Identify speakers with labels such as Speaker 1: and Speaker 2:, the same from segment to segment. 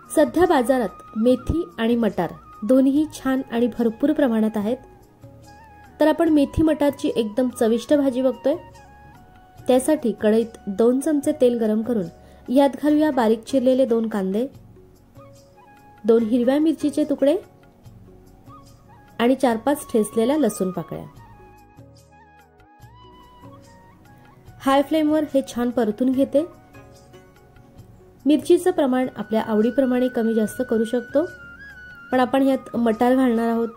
Speaker 1: सध्या बाजारात मेथी आणि मटार दोन्ही छान आणि भरपूर प्रमाणात आहेत. तर आपण मेथी मटारची एकदम चविष्ट भाजी बघतोय. त्यासाठी कढईत 2 चमचे तेल गरम करून यात घालूया बारीक चिरलेले 2 कांदे, 2 हिरव्या मिरचीचे तुकडे आणि 4-5 ठेचलेल्या लसूण पाकळ्या. हाय फ्लेमवर हे छान परतून घेते. मिरचीचं प्रमाण आपल्या आवडीप्रमाणे कमी जास्त करू शकतो, पण आपण यात मटार घालणार आहोत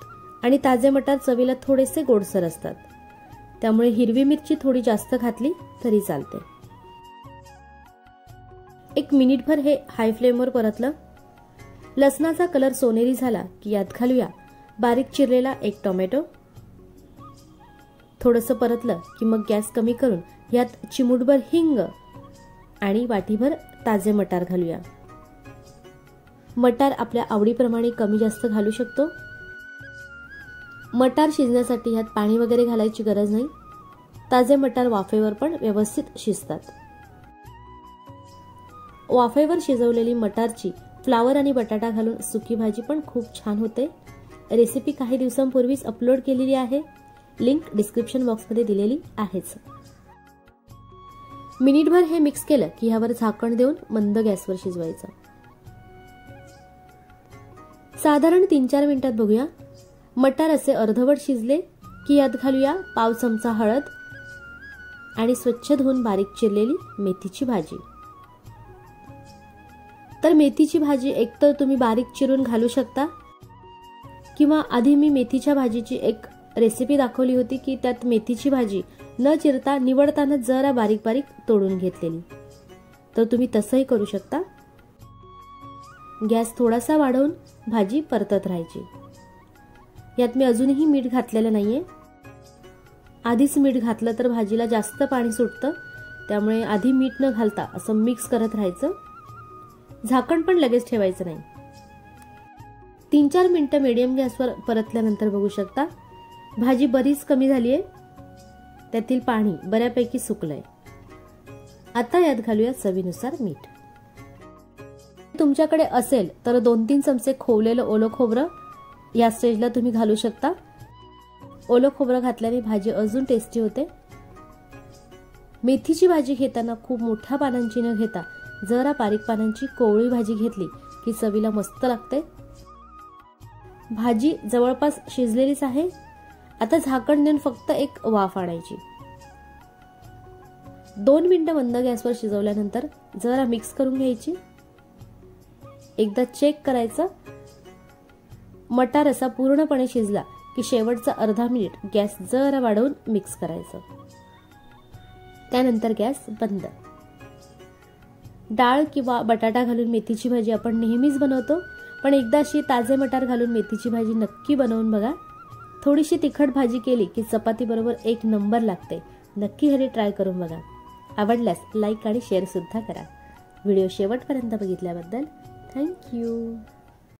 Speaker 1: आणि ताजे मटार चवीला थोडेसे गोडसर असतात, त्यामुळे हिरवी मिरची थोडी जास्त घातली तरी चालते. 1 मिनिटभर हे हाय फ्लेमवर परतलं. लसणाचा कलर सोनेरी झाला की यात घालूया बारीक चिरलेला 1 टोमॅटो. थोडंसं परतलं की मग गॅस कमी करून यात चिमूटभर हिंग आणि वाटीभर ताजे मटार घालूया. मटार आपल्या आवडीप्रमाणे कमी जास्त घालू शकतो. मटार शिजण्यासाठी यात पाणी वगैरे घालायची गरज नाही. ताजे मटार वाफेवर पण व्यवस्थित शिजतात. वाफेवर शिजवलेली मटारची फ्लावर आणि बटाटा घालून सुकी भाजी पण खूप छान होते. रेसिपी काही दिवसांपूर्वीच अपलोड केलेली आहे. लिंक डिस्क्रिप्शन बॉक्समध्ये दिलेली आहेच. मिनिटभर हे मिक्स केलं की यावर झाकण देऊन मंद गॅसवर शिजवायचं. साधारण 3-4 मिनिटात बघूया. मटार असे अर्धवट शिजले की यात घालूया पाव चमचा हळद आणि स्वच्छ धुवून बारीक चिरलेली मेथीची भाजी. तर मेथीची भाजी एकतर तुम्ही बारीक चिरून घालू शकता, किंवा आधी मी मेथीच्या भाजीची एक रेसिपी दाखवली होती की त्यात मेथीची भाजी न चिरता निवडताना जरा बारीक बारीक तोडून घेतलेली, तर तुम्ही तसंही करू शकता. गॅस थोडासा वाढवून भाजी परतत राहायची. यात मी अजूनही मीठ घातलेलं नाहीये. आधीच मीठ घातलं तर भाजीला जास्त पाणी सुटतं, त्यामुळे आधी मीठ न घालता असं मिक्स करत राहायचं. झाकण पण लगेच ठेवायचं नाही. 3-4 मिनिटं मीडियम गॅसवर परतल्यानंतर बघू शकता भाजी बरीच कमी झालीये. त्यातील पाणी बऱ्यापैकी सुकलंय. आता यात घालूया चवीनुसार मीठ. तुमच्याकडे असेल तर 2-3 चमचे खोवलेलं ओलं खोबरं या स्टेजला तुम्ही घालू शकता. ओलं खोबरं घातल्याने भाजी अजून टेस्टी होते. मेथीची भाजी घेताना खूप मोठ्या पानांची न घेता जरा बारीक पानांची कोवळी भाजी घेतली की चवीला मस्त लागते. भाजी जवळपास शिजलेलीच आहे. आता झाकण देऊन फक्त एक वाफ आणायची. 2 मिनिटं मंद गॅसवर शिजवल्यानंतर जरा मिक्स करून घ्यायची. एकदा चेक करायचं. मटार असा पूर्णपणे शिजला की शेवटचा अर्धा मिनिट गॅस जरा वाढवून मिक्स करायचं. त्यानंतर गॅस बंद. डाळ किंवा बटाटा घालून मेथीची भाजी आपण नेहमीच बनवतो, पण एकदा अशी ताजे मटार घालून मेथीची भाजी नक्की बनवून बघा. थोडीशी तिखट भाजी केली की चपाती बरोबर 1 नंबर लागते. नक्की घरी ट्राय करून बघा. आवडल्यास लाईक आणि शेअर सुद्धा करा. व्हिडिओ शेवटपर्यंत बघितल्याबद्दल थँक्यू.